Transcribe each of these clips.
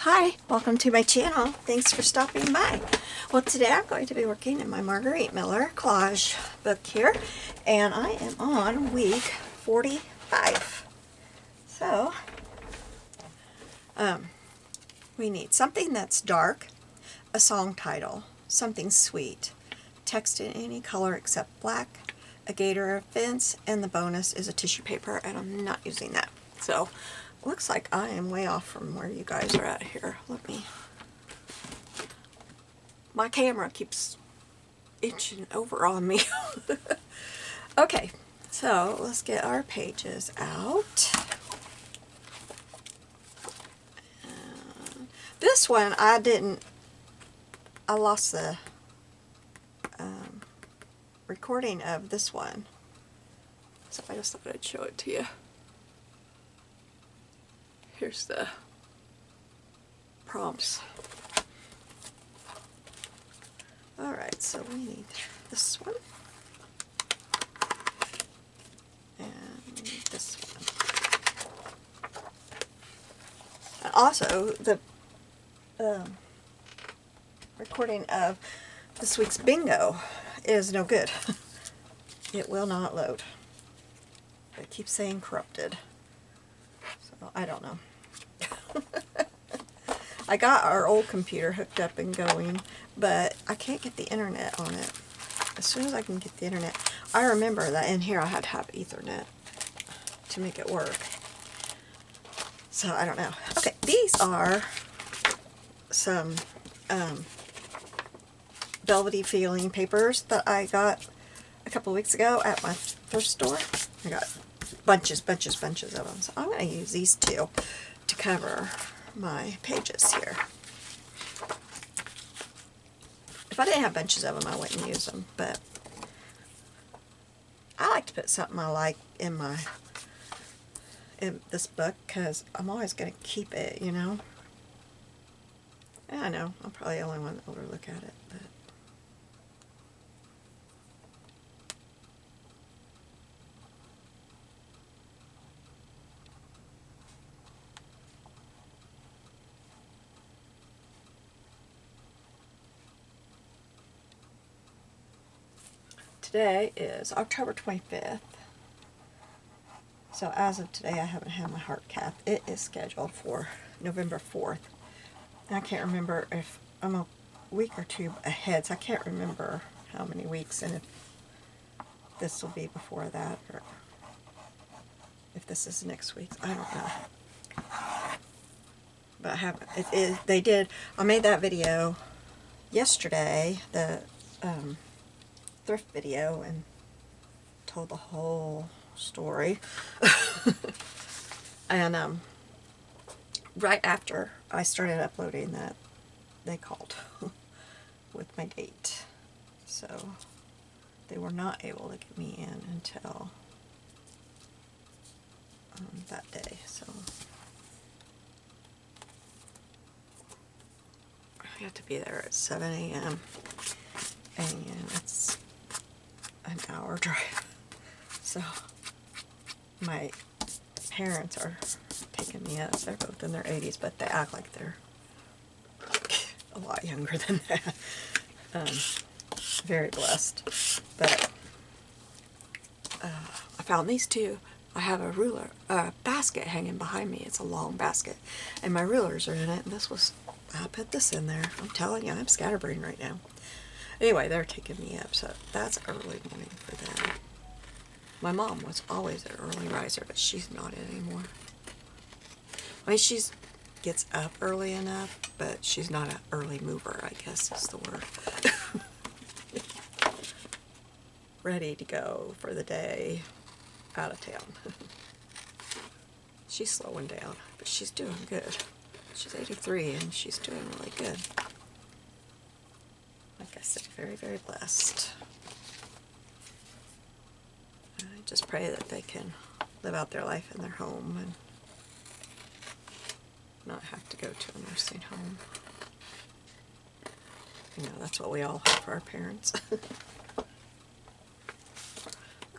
Hi, welcome to my channel. Thanks for stopping by. Well, today I'm going to be working in my Margarete Miller collage book here, and I am on week 45. So, we need something that's dark, a song title, something sweet, text in any color except black, a gator or a fence, and the bonus is a tissue paper, and I'm not using that. So, looks like I am way off from where you guys are at here. My camera keeps inching over on me. Okay, so let's get our pages out. This one I lost the recording of this one, so I just thought I'd show it to you. Here's the prompts. Alright, so we need this one and this one. And also, the recording of this week's bingo is no good. It will not load. It keeps saying corrupted. So, I don't know. I got our old computer hooked up and going, but I can't get the internet on it. As soon as I can get the internet, I remember that in here I had to have Ethernet to make it work. So I don't know. Okay, these are some velvety feeling papers that I got a couple weeks ago at my thrift store. I got bunches of them. So I'm going to use these two to cover my pages here. If I didn't have bunches of them, I wouldn't use them, but I like to put something I like in this book because I'm always going to keep it, you know. And I know I'm probably the only one that will ever look at it, but today is October 25th, so as of today I haven't had my heart cath. It is scheduled for November 4th. And I can't remember if I'm a week or two ahead, so I can't remember how many weeks and if this will be before that or if this is next week's. I don't know. But I haven't. They did. I made that video yesterday, the thrift video, and told the whole story. And right after I started uploading that, they called with my date. So they were not able to get me in until that day. So I have to be there at 7 a.m. and it's an hour drive. So my parents are taking me up. They're both in their 80s, but they act like they're a lot younger than that. Very blessed. But I found these two. I have a ruler, a basket hanging behind me. It's a long basket, and my rulers are in it. And I put this in there. I'm telling you, I'm scatterbrained right now. Anyway, they're taking me up, so that's early morning for them. My mom was always an early riser, but she's not anymore. I mean, she gets up early enough, but she's not an early mover, I guess is the word. Ready to go for the day, out of town. She's slowing down, but she's doing good. She's 83 and she's doing really good. Like I said, very, very blessed. I just pray that they can live out their life in their home and not have to go to a nursing home. You know, that's what we all hope for our parents.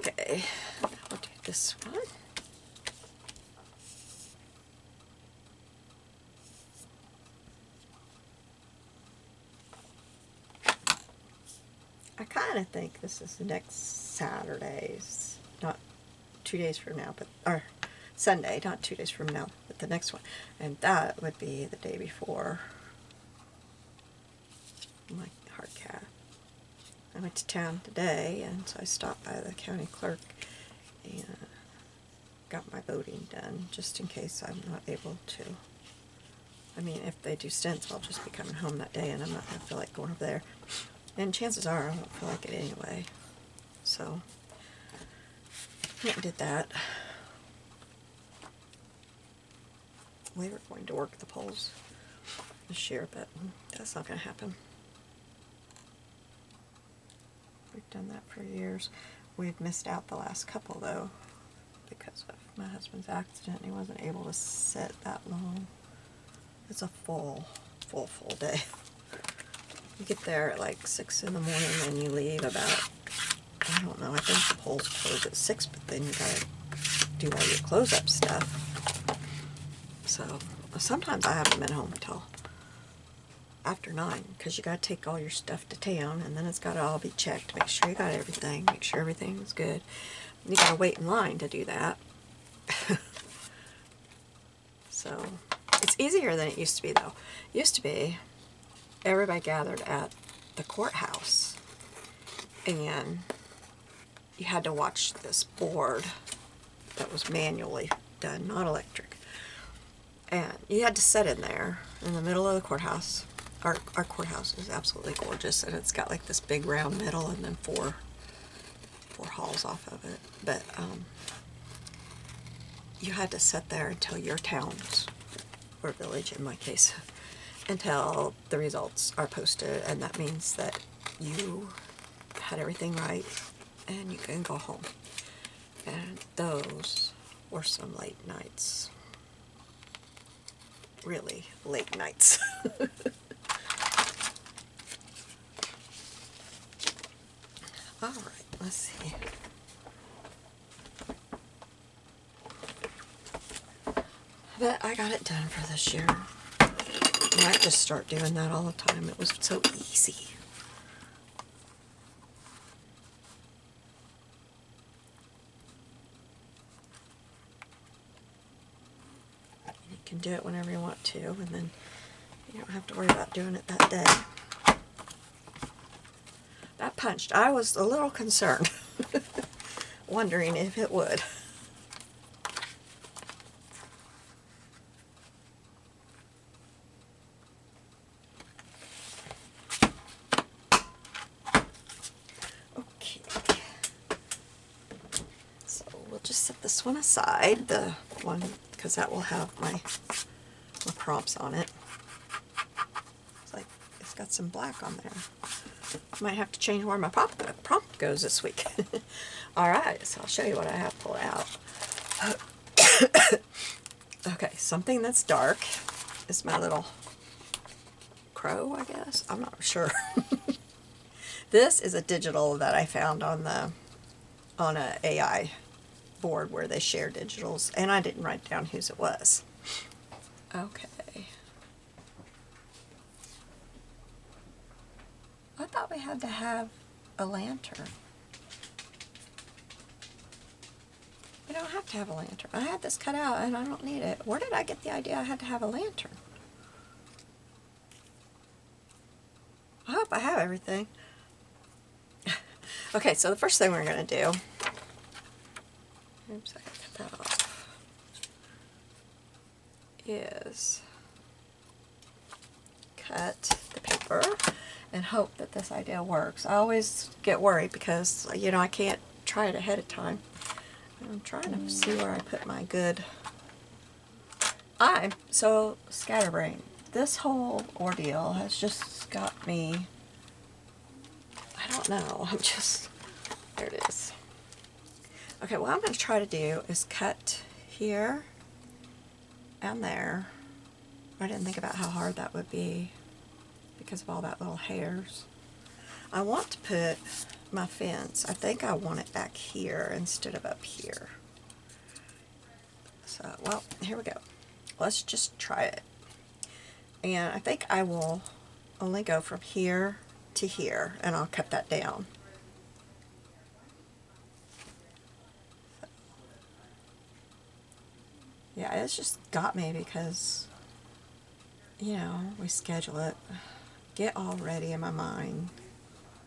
Okay, I'll do this one. I kind of think this is next Saturday's, not 2 days from now, but, or Sunday, not 2 days from now, but the next one. And that would be the day before my heart cath. I went to town today, and so I stopped by the county clerk and got my voting done, just in case I'm not able to. I mean, if they do stents, I'll just be coming home that day, and I'm not going to feel like going over there. And chances are I won't feel like it anyway. So, went and did that. We were going to work the polls this year, but that's not going to happen. We've done that for years. We've missed out the last couple, though, because of my husband's accident. He wasn't able to sit that long. It's a full day. You get there at like 6 in the morning and you leave about, I don't know, I think the polls close at 6, but then you gotta do all your close-up stuff. So sometimes I haven't been home until after 9, because you gotta take all your stuff to town, and then it's gotta all be checked, make sure you got everything, make sure everything's good. You gotta wait in line to do that. So it's easier than it used to be, though. It used to be everybody gathered at the courthouse, and you had to watch this board that was manually done, not electric. And you had to sit in there in the middle of the courthouse. Our courthouse is absolutely gorgeous, and it's got like this big round middle and then four halls off of it. But you had to sit there until your towns, or village in my case, until the results are posted, and that means that you had everything right and you can go home. And those were some late nights. Really late nights. Alright, let's see. But I got it done for this year. I might just start doing that all the time. It was so easy. You can do it whenever you want to, and then you don't have to worry about doing it that day. That punched. I was a little concerned, wondering if it would. Okay. So we'll just set this one aside, the one, because that will have my prompts on it. It's like, it's got some black on there. Might have to change where my prompt goes this week. Alright, so I'll show you what I have pulled out. Okay, something that's dark is my little crow, I guess. I'm not sure. This is a digital that I found on a AI board where they share digitals, and I didn't write down whose it was. Okay. I thought we had to have a lantern. We don't have to have a lantern. I had this cut out and I don't need it. Where did I get the idea I had to have a lantern? I hope I have everything. Okay, so the first thing we're going to do, oops, I gotta cut that off, is cut the paper and hope that this idea works. I always get worried because, you know, I can't try it ahead of time. I'm trying to see where I put my good... I'm so scatterbrained. This whole ordeal has just got me... I don't know. I'm just... There it is. Okay, what I'm going to try to do is cut here and there. I didn't think about how hard that would be because of all that little hairs. I want to put my fence, I think I want it back here instead of up here. So, well, here we go. Let's just try it. And I think I will only go from here to here, and I'll cut that down. it's just got me because, you know, we schedule it, get all ready in my mind,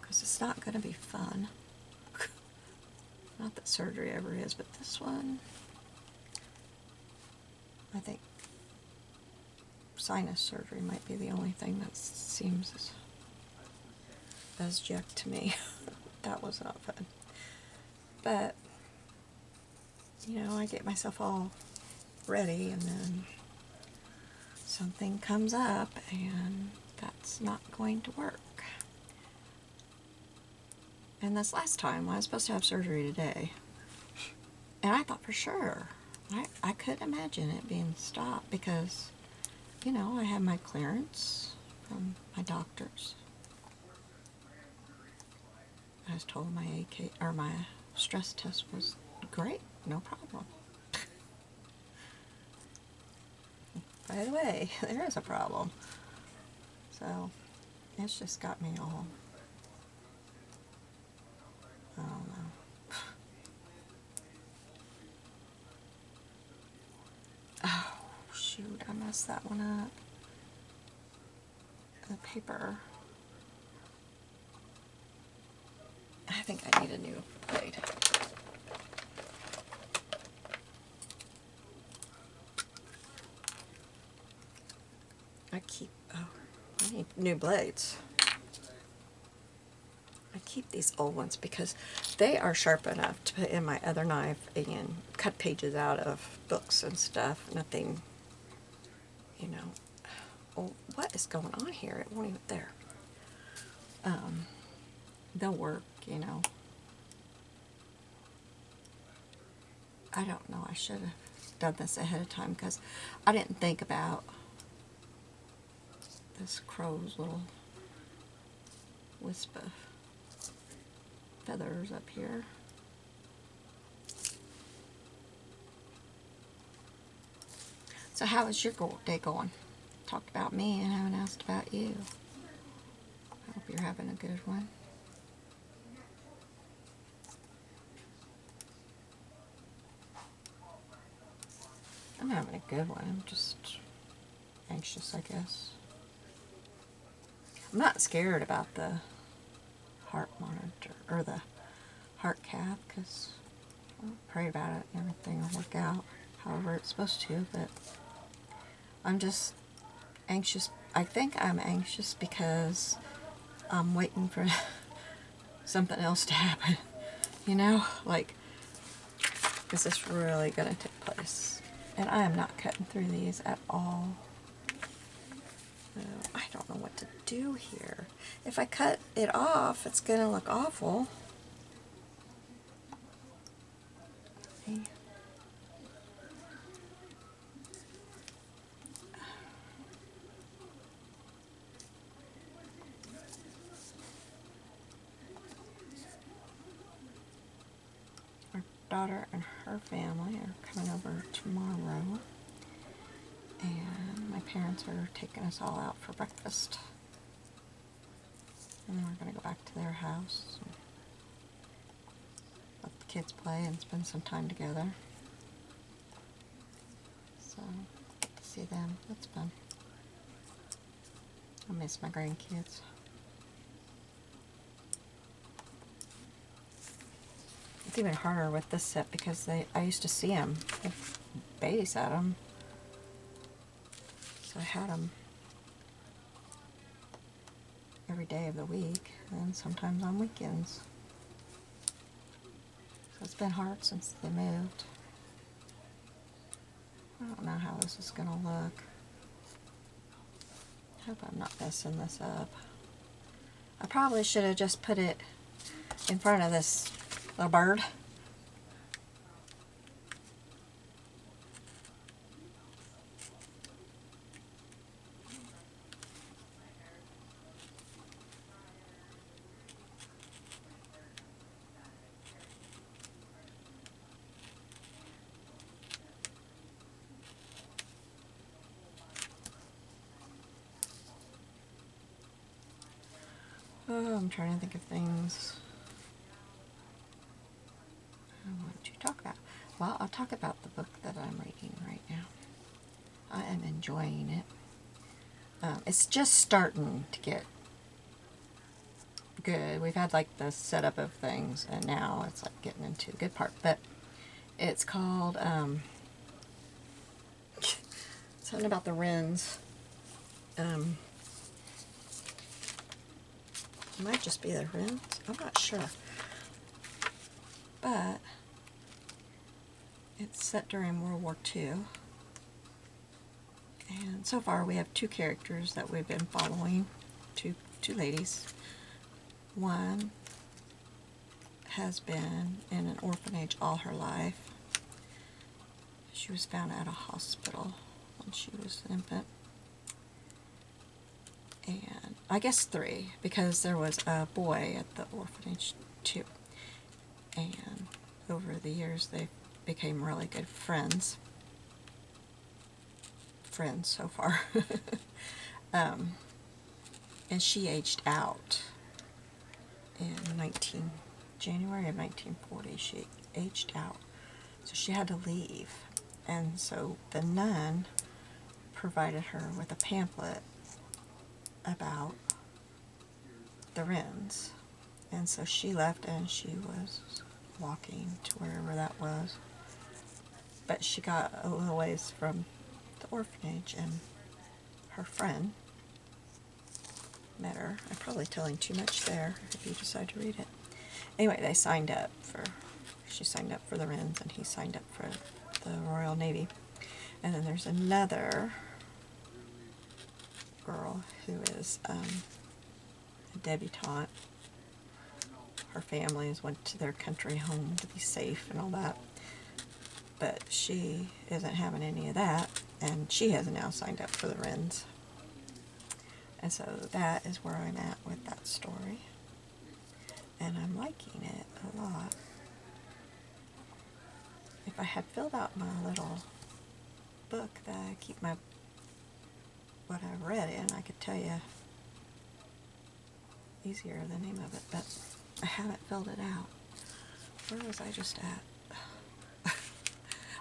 because it's not going to be fun. Not that surgery ever is, but this one, I think sinus surgery might be the only thing that seems as jack to me. That was not fun. But, you know, I get myself all ready, and then something comes up, and that's not going to work. And this last time, I was supposed to have surgery today, and I thought for sure, I couldn't imagine it being stopped because, you know, I had my clearance from my doctors. I was told my my stress test was great, no problem. By the way, there is a problem. So, it's just got me all, I don't know. Oh, shoot, I messed that one up. The paper. I think I need a new blade. I need new blades. I keep these old ones because they are sharp enough to put in my other knife and cut pages out of books and stuff. Nothing, you know. Oh, what is going on here? It won't even, there. They'll work, you know. I don't know, I should have done this ahead of time because I didn't think about this crow's little wisp of feathers up here. So how is your day going? Talked about me and haven't asked about you. I hope you're having a good one. I'm having a good one. I'm just anxious, I guess. I'm not scared about the heart monitor or the heart cath because I'll pray about it and everything will work out however it's supposed to, but I'm just anxious. I think I'm anxious because I'm waiting for something else to happen, you know, like, is this really going to take place? And I am not cutting through these at all. I don't know what to do here. If I cut it off, it's going to look awful. Okay. Our daughter and her family are coming over tomorrow. And my parents are taking us all out for breakfast. And then we're going to go back to their house and let the kids play and spend some time together. So, get to see them. That's fun. I miss my grandkids. It's even harder with this set because I used to see them. I babysat them. So I had them every day of the week and sometimes on weekends. So it's been hard since they moved. I don't know how this is going to look. I hope I'm not messing this up. I probably should have just put it in front of this little bird. Oh, I'm trying to think of things I want to talk about. Well, I'll talk about the book that I'm reading right now. I am enjoying it. It's just starting to get good. We've had like the setup of things, and now it's like getting into the good part. But it's called something about the wrens. It might just be the wrens. I'm not sure. But it's set during World War II. And so far we have 2 characters that we've been following. Two ladies. One has been in an orphanage all her life. She was found at a hospital when she was an infant. And I guess 3, because there was a boy at the orphanage too. And over the years they became really good friends. Friends so far. And she aged out in January of 1940. She aged out, so she had to leave. And so the nun provided her with a pamphlet about the wrens. And so she left, and she was walking to wherever that was. But she got a little ways from the orphanage, and her friend met her. I'm probably telling too much there if you decide to read it. Anyway, she signed up for the wrens, and he signed up for the Royal Navy. And then there's another girl who is a debutante. Her families went to their country home to be safe and all that. But she isn't having any of that, and she has now signed up for the wrens. And so that is where I'm at with that story. And I'm liking it a lot. If I had filled out my little book that I keep what I read in, I could tell you easier the name of it, but I haven't filled it out. Where was I just at?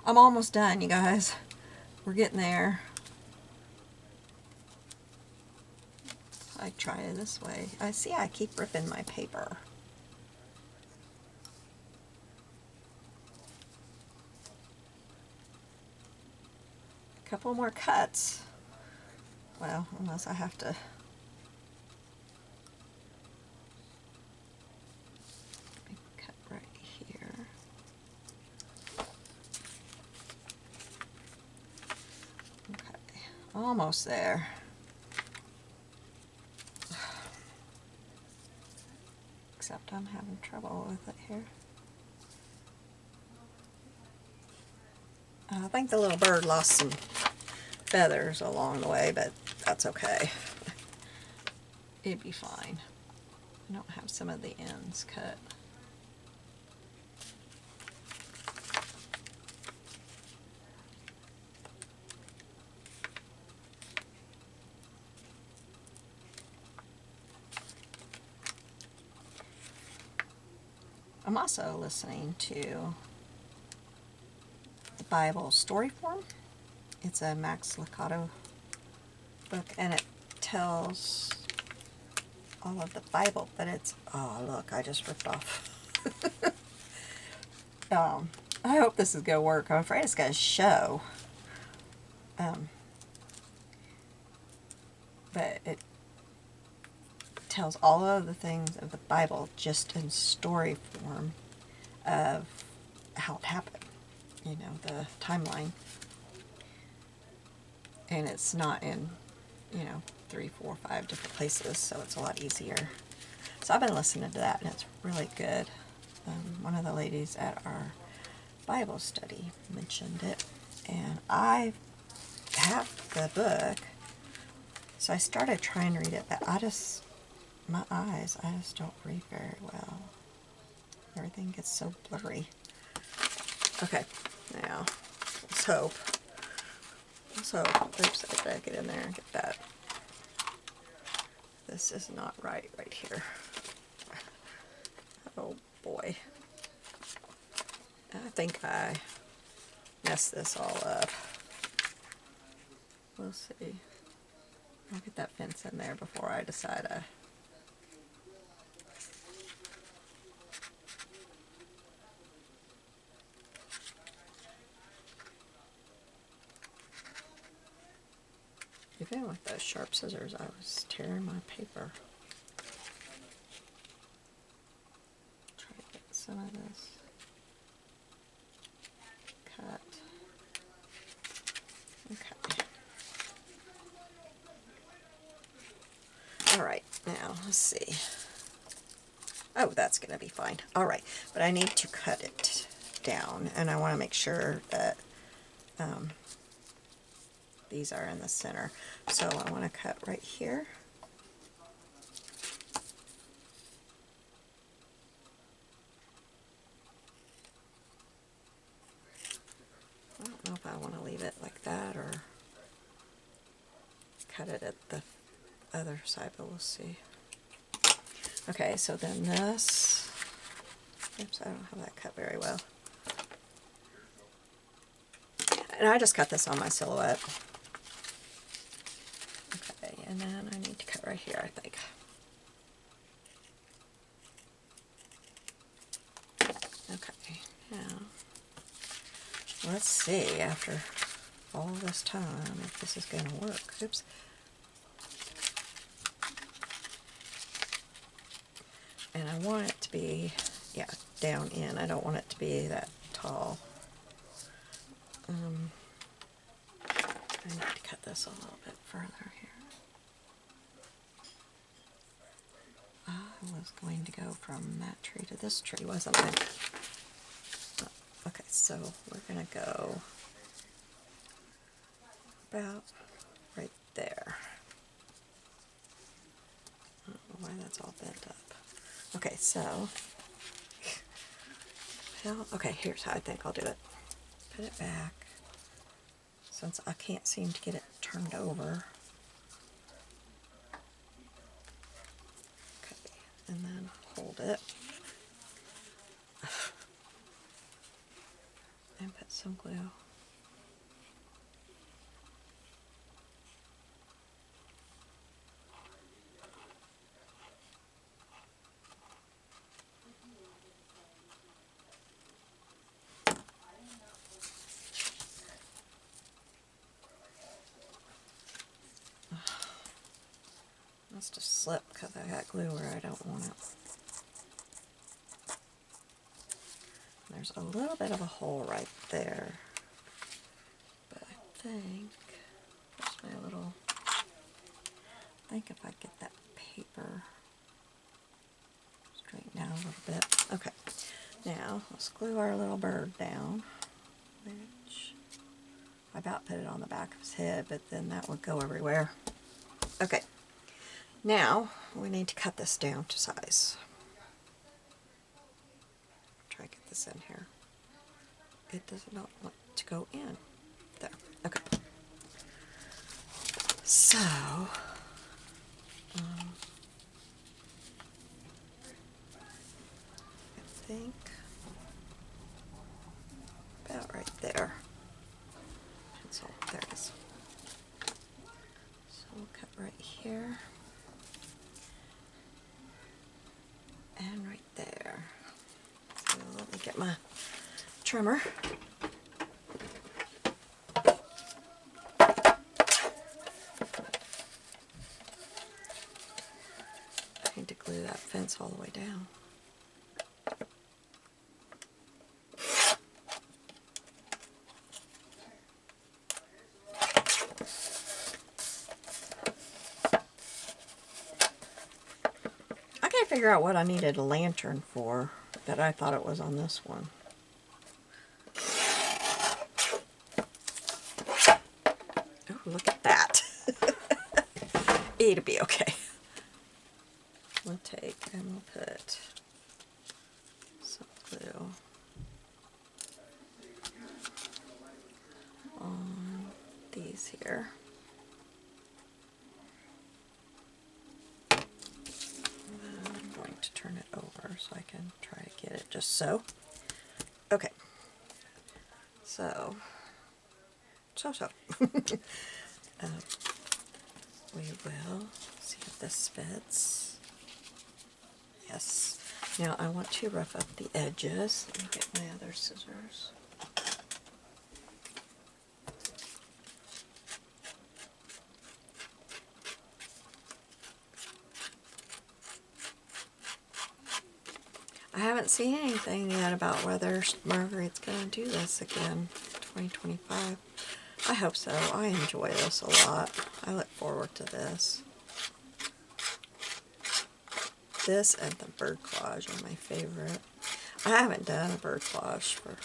I'm almost done, you guys. We're getting there. I try it this way. I see I keep ripping my paper. A couple more cuts. Well, unless I have to. Let me cut right here. Okay, almost there. Except I'm having trouble with it here. I think the little bird lost some feathers along the way, but that's okay. It'd be fine. I don't have some of the ends cut. I'm also listening to the Bible story form. It's a Max Lucado book, and it tells all of the Bible, but it's, oh look, I just ripped off. I hope this is going to work. I'm afraid it's going to show. But it tells all of the things of the Bible just in story form of how it happened. You know, the timeline. And it's not in, 3, 4, 5 different places, so it's a lot easier. So I've been listening to that, and it's really good. One of the ladies at our Bible study mentioned it, and I have the book, so I started trying to read it, but I just don't read very well. Everything gets so blurry. Okay, now, let's hope. Oops, I gotta get in there and get that. This is not right here. Oh boy. I think I messed this all up. we'll see. I'll get that fence in there before I decide. Even with those sharp scissors, I was tearing my paper. Try to get some of this cut. Okay. All right, now let's see. Oh, that's going to be fine. All right, but I need to cut it down, and I want to make sure that these are in the center. So I want to cut right here. I don't know if I want to leave it like that or cut it at the other side, but we'll see. Okay, so then this, oops, I don't have that cut very well. And I just cut this on my silhouette. Okay, and then I need to cut right here, I think. Okay, now, let's see, after all this time, if this is going to work. Oops. And I want it to be, yeah, down in. I don't want it to be that tall. I need to cut this a little bit further here. I was going to go from that tree to this tree, wasn't I? Oh, okay, so we're going to go about right there. I don't know why that's all bent up. Okay, so, well, okay, here's how I think I'll do it. Put it back, since I can't seem to get it turned over. Okay, and then hold it. And put some glue. Must have slipped because I got glue where I don't want it. There's a little bit of a hole right there. But I think, where's my little, I think if I get that paper straightened out a little bit. Okay, now let's glue our little bird down, which I about put it on the back of his head, but then that would go everywhere. Okay. Now, we need to cut this down to size. Try to get this in here. It does not want to go in. There. Okay. So, I think about right there. Pencil. There it is. So we'll cut right here. And right there. So let me get my trimmer. I need to glue that fence all the way down. I can't figure out what I needed a lantern for, but I thought it was on this one. Oh, look at that. It'll be okay. We'll take and we'll put some glue on these here. I'm going to turn it over so I can try to get it just so. Okay. So. we will see if this fits. Yes. Now I want to rough up the edges. Let me get my other scissors. I haven't seen anything yet about whether Margarete's going to do this again, 2025. I hope so. I enjoy this a lot. I look forward to this. This and the bird collage are my favorite. I haven't done a bird collage for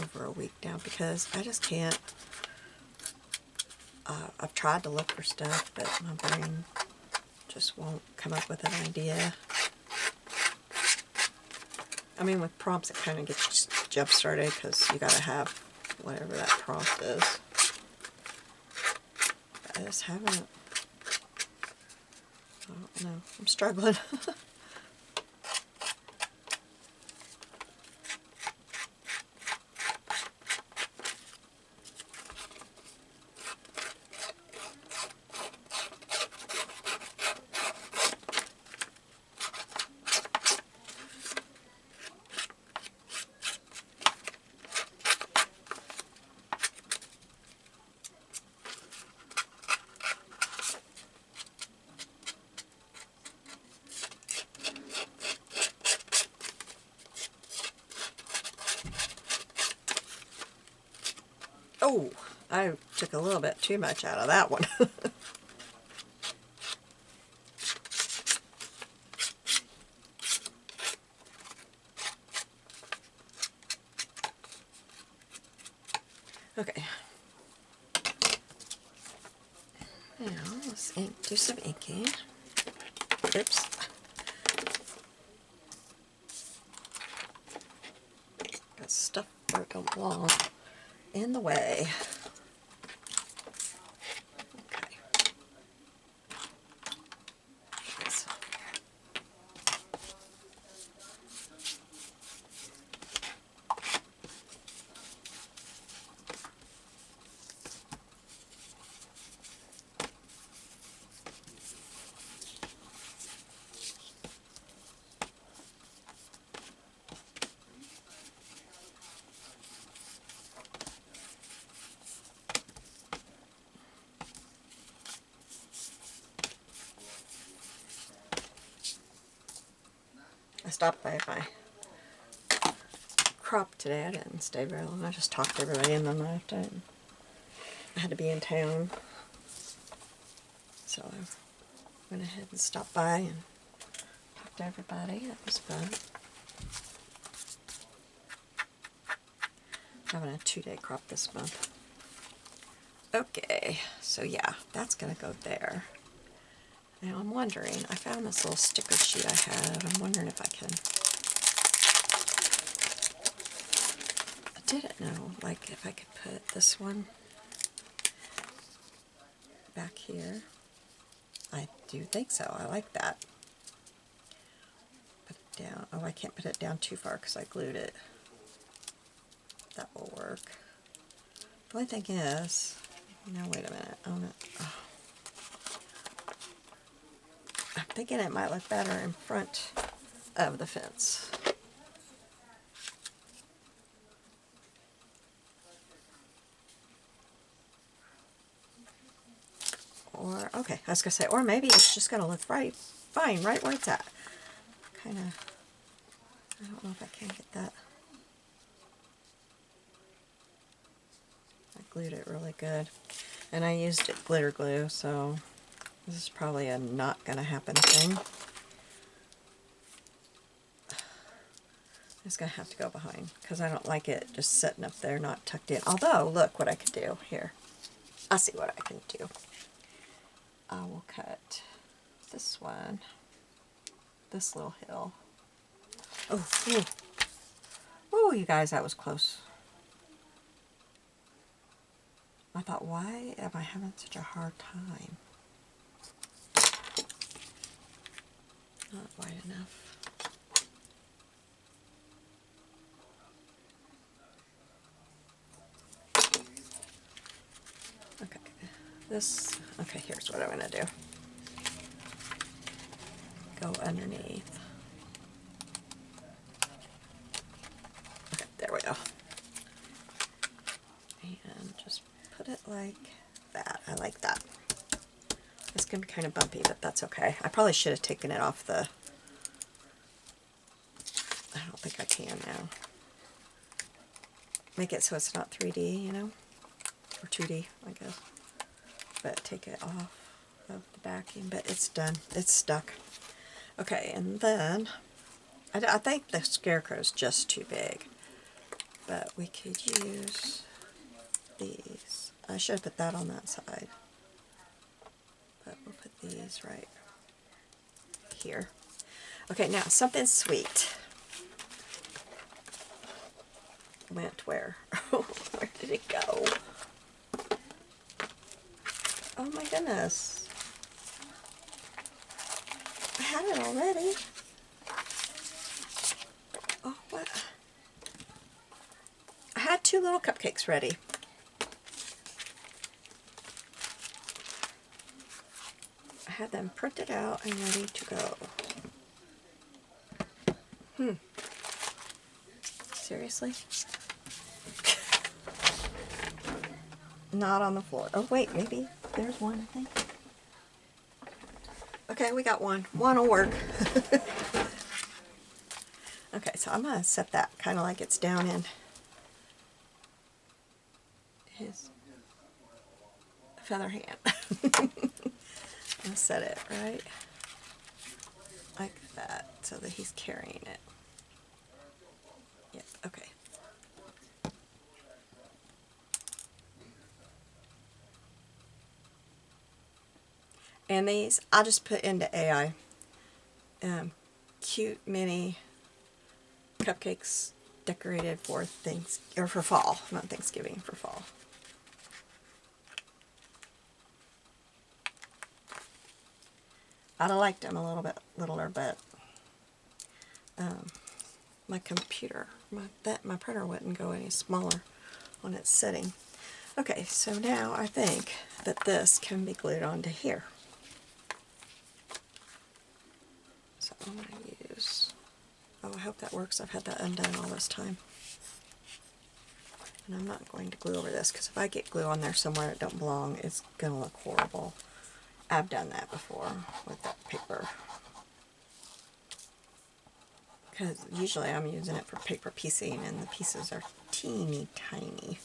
over a week now because I just can't. I've tried to look for stuff, but my brain just won't come up with an idea. I mean, with prompts, it kind of gets jump started because you got to have whatever that prompt is. But I just haven't. I don't know. I'm struggling. Oh, I took a little bit too much out of that one. Okay. Now, let's do some inking. Oops. Got stuff where it don't belong in the way. Okay. I stopped by my crop today. I didn't stay very long. I just talked to everybody and then left. I had to be in town. So I went ahead and stopped by and talked to everybody. That was fun. Having a 2-day crop this month. Okay, so yeah, that's going to go there. Now I'm wondering, I found this little sticker sheet I had. I'm wondering if I can. I didn't know, like, if I could put this one back here. I do think so. I like that. Put it down. Oh, I can't put it down too far because I glued it. That will work. The only thing is, now wait a minute. Oh. I'm thinking it might look better in front of the fence. Or, okay, I was going to say, or maybe it's just going to look fine right where it's at. Kind of, I don't know if I can get that. I glued it really good. And I used glitter glue, so this is probably a not going to happen thing. I'm just going to have to go behind because I don't like it just sitting up there not tucked in. Although, look what I could do here. I'll see what I can do. I will cut this one, this little hill. Oh, ooh. Oh, you guys, that was close. I thought, why am I having such a hard time? Not wide enough. Okay. this, okay, here's what I'm going to do. Go underneath. Okay, there we go. And just put it like that. I like that. It's going to be kind of bumpy, but that's okay. I probably should have taken it off the... I don't think I can now. Make it so it's not 3D, you know? Or 2D, I guess. But take it off of the backing. But it's done. It's stuck. Okay, and then... I think the scarecrow's just too big. But we could use these. I should have put that on that side. But we'll put these right here. Okay, now something sweet. Went where? Where did it go? Oh my goodness. I had it already. Oh, what? I had 2 little cupcakes ready. I had them printed out and ready to go. Seriously? Not on the floor. Oh wait, maybe there's one, I think. Okay, we got one. One will work. Okay, so I'm going to set that kind of like it's down in his feather hand. I'll set it right like that so that he's carrying it. Yep, okay. And these, I'll just put into AI. Cute mini cupcakes decorated for or for fall, not Thanksgiving, for fall. I'd have liked them a little bit littler, but my computer, my printer wouldn't go any smaller on its setting. Okay, so now I think that this can be glued onto here. So I'm going to use, oh, I hope that works. I've had that undone all this time. And I'm not going to glue over this, because if I get glue on there somewhere it don't belong, it's going to look horrible. I've done that before with that paper. Because usually I'm using it for paper piecing, and the pieces are teeny tiny.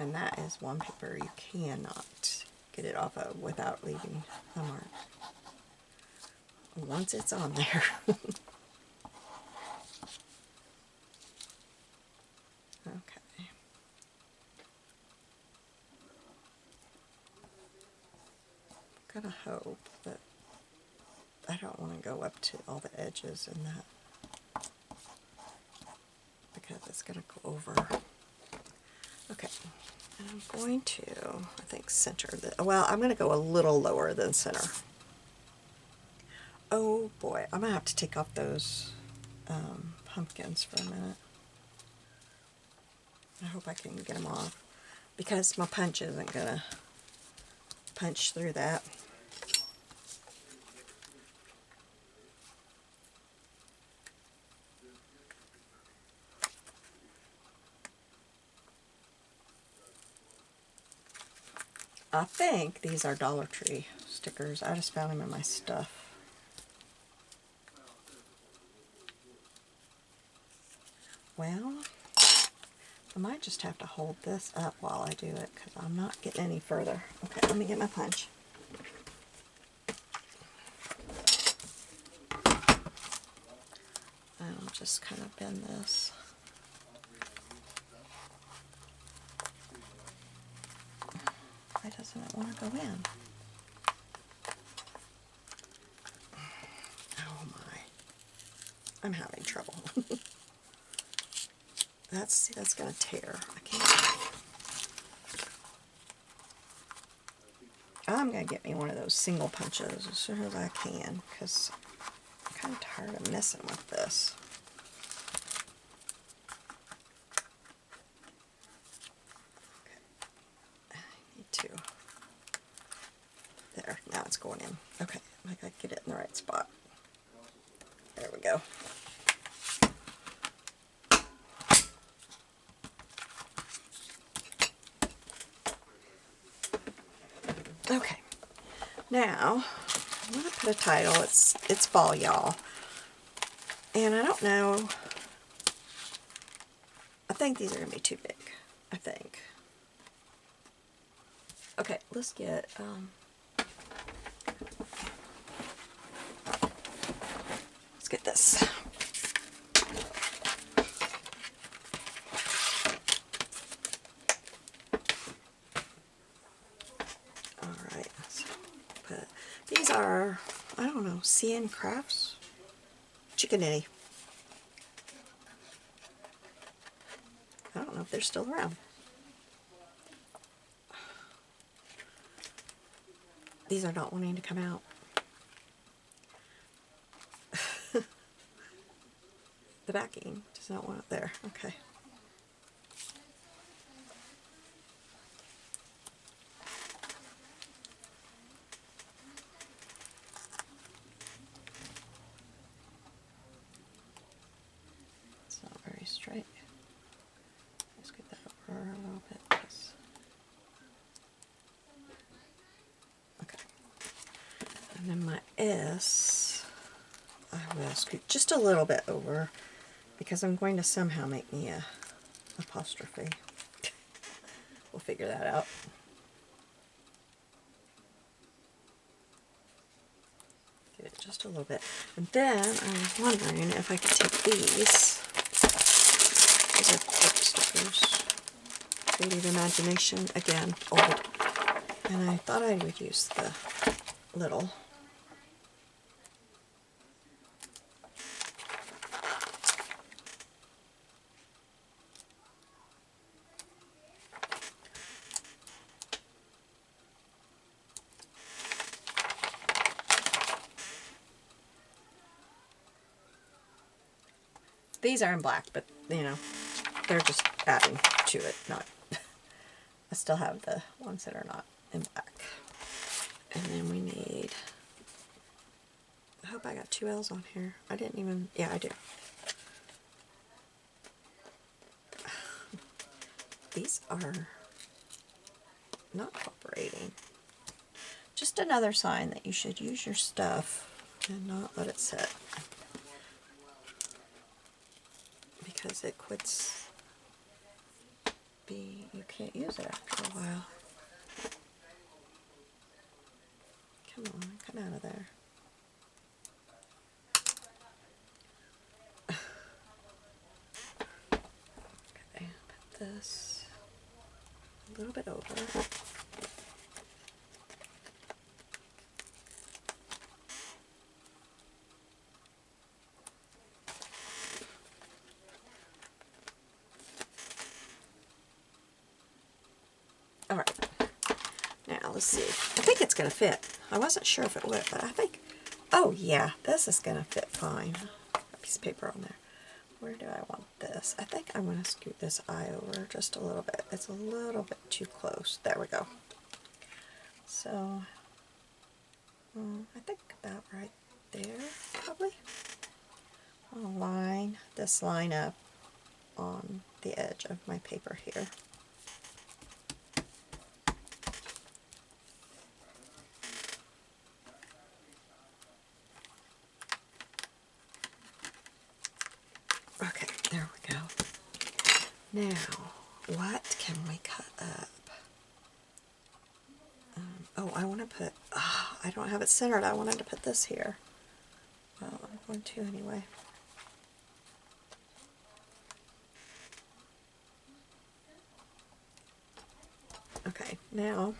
And that is one paper you cannot get it off of without leaving a mark. Once it's on there. Okay. I'm gonna hope that I don't want to go up to all the edges in that, because it's gonna go over. Okay, and I'm going to, I think, center the, well, I'm gonna go a little lower than center. Oh boy, I'm gonna have to take off those pumpkins for a minute. I hope I can get them off, because my punch isn't gonna punch through that. I think these are Dollar Tree stickers. I just found them in my stuff. Well, I might just have to hold this up while I do it, because I'm not getting any further. Okay, let me get my punch. I'll just kind of bend this. Why doesn't it want to go in? Oh my. I'm having trouble. That's going to tear. I can't. I'm going to get me one of those single punches as soon as I can, because I'm kind of tired of messing with this. to there. Now it's going in. Okay, I gotta get it in the right spot. There we go. Okay, now I'm gonna put a title. It's fall, y'all, and I don't know. I think these are gonna be too big. I think. Okay, let's get let's get this. All right, so put, these are, I don't know, CN Crafts Chickaninny. I don't know if they're still around. These are not wanting to come out. The backing does not want it there. Okay. It's not very straight. Let's get that over a little bit. Okay. And then my S, I will scoot just a little bit over because I'm going to somehow make me a apostrophe. We'll figure that out. Get it just a little bit. And then I was wondering if I could take these. These are quick stickers. Creative Imagination, again, old. And I thought I would use the little. These are in black, but you know, they're just adding to it, not. I still have the ones that are not in black. And then we need, I hope I got 2 L's on here. I didn't even, yeah, I do. These are not cooperating. Just another sign that you should use your stuff and not let it sit. Because it quits being, you can't use it after a while. Come on, come out of there. Okay, put this a little bit over. All right, now let's see. I think it's going to fit. I wasn't sure if it would, but I think, oh yeah, this is going to fit fine. A piece of paper on there. Where do I want this? I think I'm going to scoot this eye over just a little bit. It's a little bit too close. There we go. So, I think about right there, probably. I'll line this line up on the edge of my paper here. Okay, there we go. Now, what can we cut up? Oh, I want to put, I don't have it centered. I wanted to put this here. Well, I'm going to anyway. Okay, now,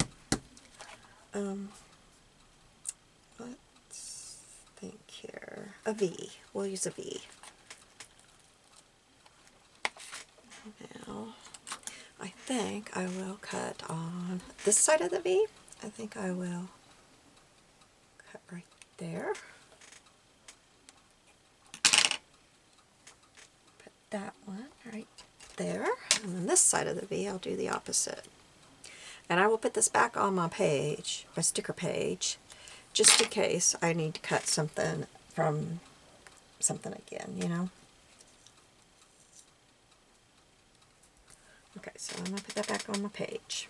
let's think here. A V. We'll use a V. Now, I think I will cut on this side of the V. I think I will cut right there. Put that one right there. And then this side of the V, I'll do the opposite. And I will put this back on my page, my sticker page, just in case I need to cut something from something again, you know. Okay, so I'm going to put that back on my page.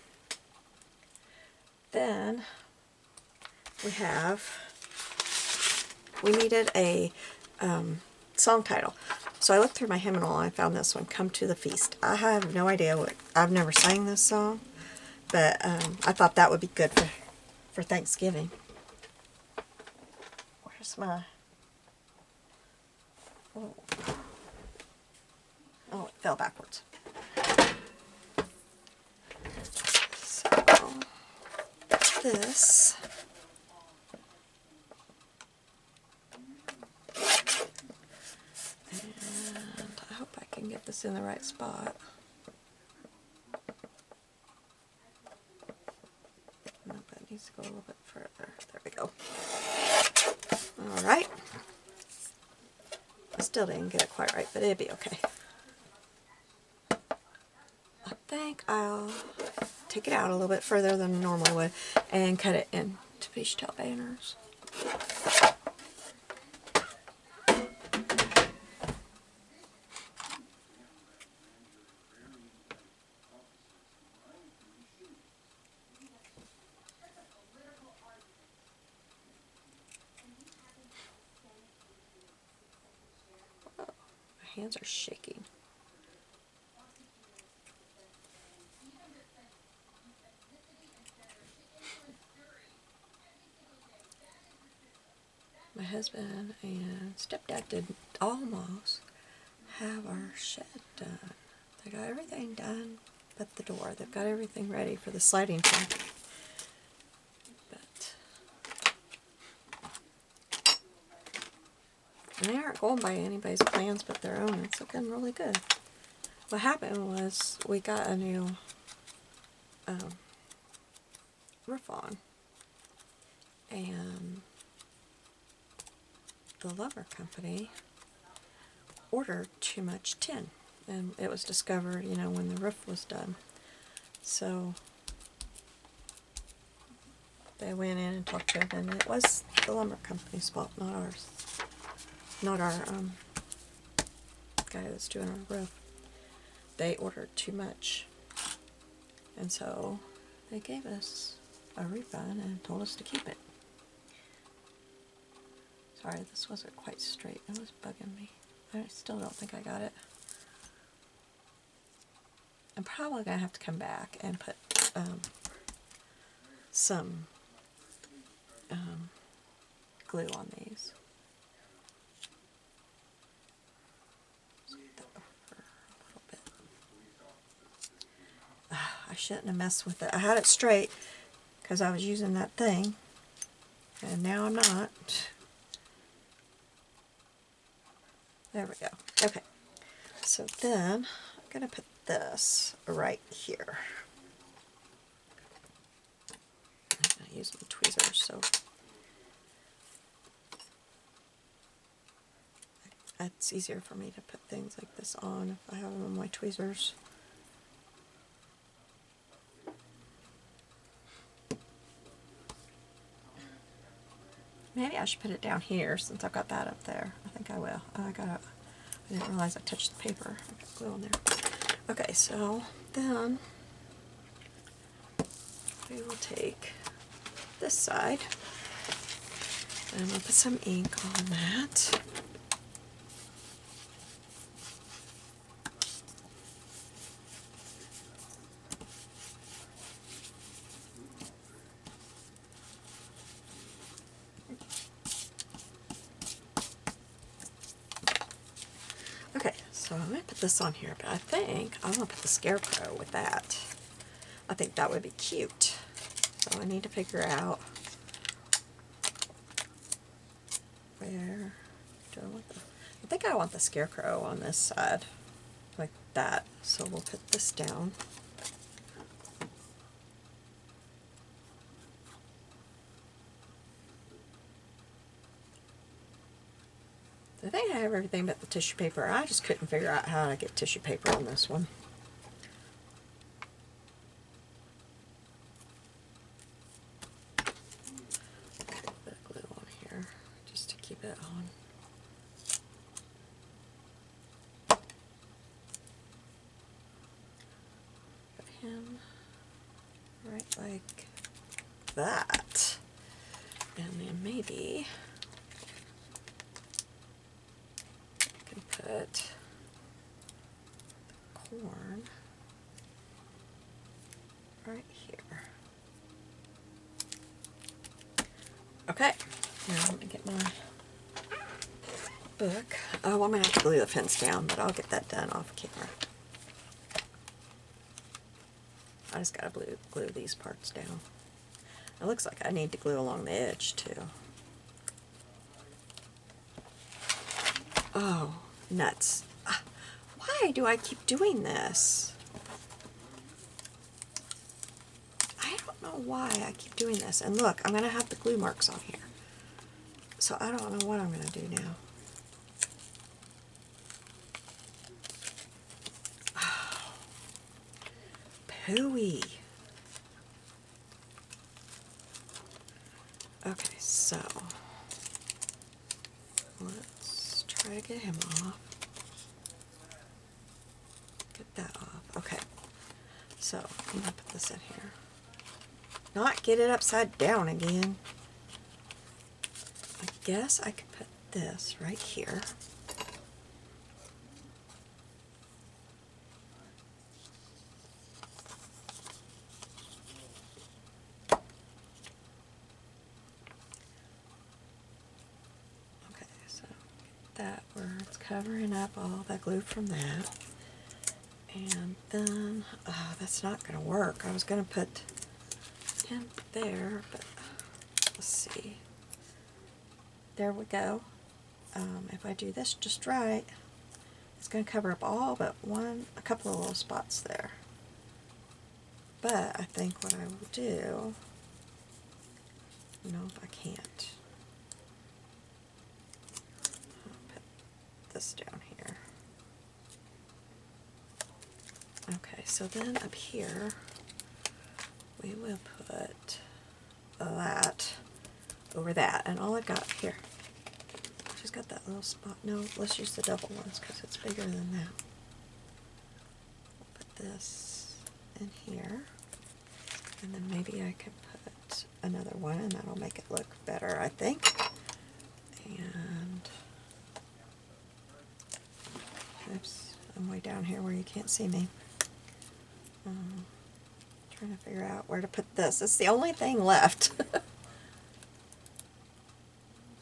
Then we needed a song title. So I looked through my hymnal and I found this one, Come to the Feast. I have no idea I've never sang this song, but I thought that would be good for Thanksgiving. Where's my, oh, it fell backwards. So, this, and I hope I can get this in the right spot. No, that needs to go a little bit further. There we go. Alright. I still didn't get it quite right, but it'd be okay. I think I'll take it out a little bit further than I normally would and cut it into fishtail banners. Oh, my hands are shaking. My husband and stepdad did almost have our shed done. They got everything done but the door. They've got everything ready for the sliding thing. But and they aren't going by anybody's plans but their own. It's looking really good. What happened was we got a new roof on, and the lumber company ordered too much tin, and it was discovered, you know, when the roof was done. So they went in and talked to him, and it was the lumber company's fault, not ours. Not our guy that's doing our roof. They ordered too much, and so they gave us a refund and told us to keep it. Sorry, this wasn't quite straight. It was bugging me. I still don't think I got it. I'm probably going to have to come back and put some glue on these. Scoot that over a little bit. I shouldn't have messed with it. I had it straight because I was using that thing, and now I'm not. There we go. Okay, so then I'm going to put this right here. I'm going to use my tweezers, so it's easier for me to put things like this on if I have them on my tweezers. Maybe I should put it down here since I've got that up there. I think I will. I didn't realize I touched the paper. I got glue on there. Okay, so then we will take this side and we'll put some ink on that. Okay, so I'm going to put this on here, but I think I'm going to put the scarecrow with that. I think that would be cute. So I need to figure out where do I want the... I think I want the scarecrow on this side, like that. So we'll put this down. I think I have everything but the tissue paper. I just couldn't figure out how to get tissue paper on this one. it on. Put him right like that. And then maybe I can put the corn right here. Okay, now I'm gonna get my book. Oh, I'm gonna have to glue the fence down, but I'll get that done off camera. I just gotta glue these parts down. It looks like I need to glue along the edge too. Oh, nuts. Why do I keep doing this? I don't know why I keep doing this. And look, I'm going to have the glue marks on here. So I don't know what I'm going to do now. Oh, pooey. Okay, so let's try to get him off. Get that off. Okay. So I'm going to put this in here. Not get it upside down again. I guess I could put this right here. Okay, so get that where it's covering up all the glue from that. And then, that's not going to work. I was going to put him there, but let's see. There we go. If I do this just right, it's going to cover up all but a couple of little spots there. But I think what I will do, no, I can't. I'll put this down here. Okay, so then up here, we will put that over that. And all I got here, just got that little spot. No, let's use the double ones because it's bigger than that. We'll put this in here. And then maybe I can put another one and that'll make it look better, I think. And, oops, I'm way down here where you can't see me. Trying to figure out where to put this. It's the only thing left. I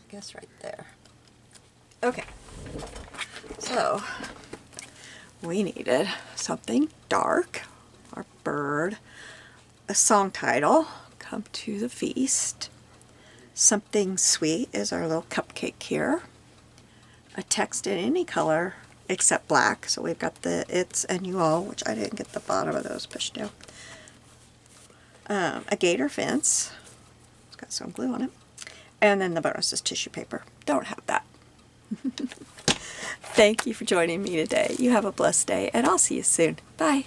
guess right there. Okay. So, we needed something dark, our bird, a song title, Come to the Feast, something sweet is our little cupcake here, a text in any color except black, so we've got the it's and you all, which I didn't get the bottom of those pushed down. A gator fence, it's got some glue on it, and then the bonus is tissue paper. Don't have that. Thank you for joining me today. You have a blessed day, and I'll see you soon. Bye.